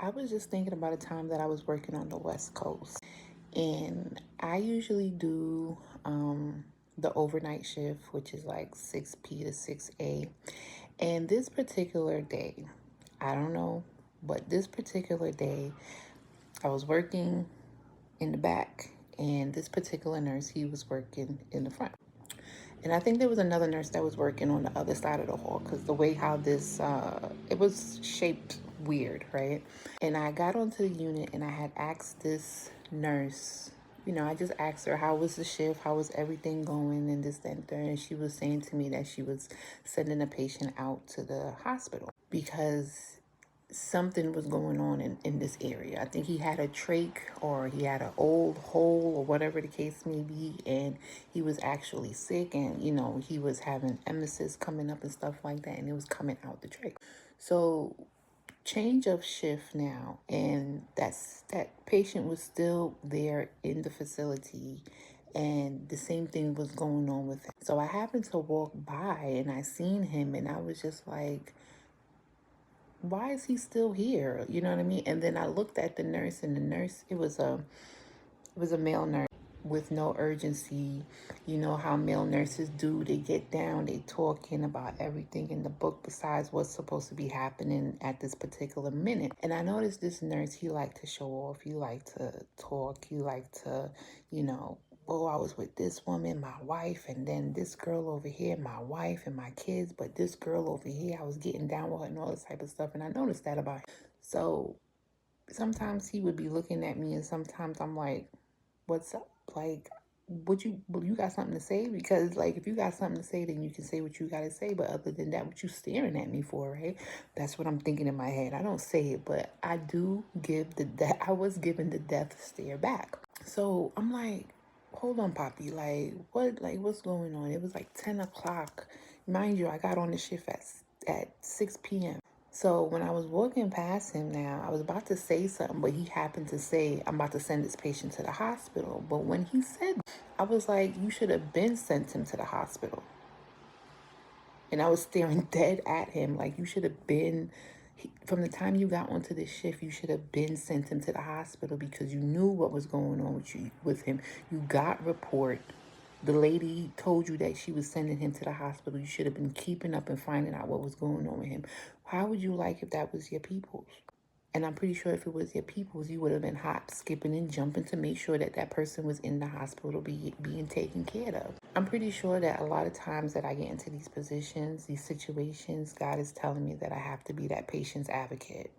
I was just thinking about a time that I was working on the West Coast, and I usually do the overnight shift, which is like 6 p to 6 a. And this particular day, I don't know, but this particular day, I was working in the back, and this particular nurse, he was working in the front. And I think there was another nurse that was working on the other side of the hall because the way how this, it was shaped weird, right? And I got onto the unit and I had asked this nurse, I just asked her, how was the shift? How was everything going? And this, that, and third. And she was saying to me that she was sending a patient out to the hospital because something was going on in this area. I think he had a trach or he had an old hole or whatever the case may be, and he was actually sick, and he was having emesis coming up and stuff like that, and it was coming out the trach. So change of shift now, and that patient was still there in the facility, and the same thing was going on with him. So I happened to walk by and I seen him, and I was just like, why is he still here? You know what I mean? And then I looked at the nurse, and the nurse, it was a male nurse with no urgency. You know how male nurses do. They get down, they talking about everything in the book besides what's supposed to be happening at this particular minute. And I noticed this nurse, he liked to show off. He liked to talk. He liked to, oh, I was with this woman, my wife, and then this girl over here, my wife and my kids, but this girl over here, I was getting down with her and all this type of stuff. And I noticed that about him. So sometimes he would be looking at me, and sometimes I'm like, what's up? Like, you got something to say? Because like, if you got something to say, then you can say what you got to say. But other than that, what you staring at me for, right? That's what I'm thinking in my head. I don't say it, but I do give I was given the death stare back. So I'm like, hold on, Poppy. Like, what's going on? It was like 10 o'clock. Mind you, I got on the shift at 6 p.m. So when I was walking past him now, I was about to say something, but he happened to say, I'm about to send this patient to the hospital. But when he said, I was like, you should have been sent him to the hospital. And I was staring dead at him, like, you should have been, from the time you got onto this shift, you should have been sent him to the hospital because you knew what was going on with him. You got report. The lady told you that she was sending him to the hospital. You should have been keeping up and finding out what was going on with him. How would you like if that was your people's? And I'm pretty sure if it was your people's, you would have been hop, skipping, and jumping to make sure that that person was in the hospital being taken care of. I'm pretty sure that a lot of times that I get into these positions, these situations, God is telling me that I have to be that patient's advocate.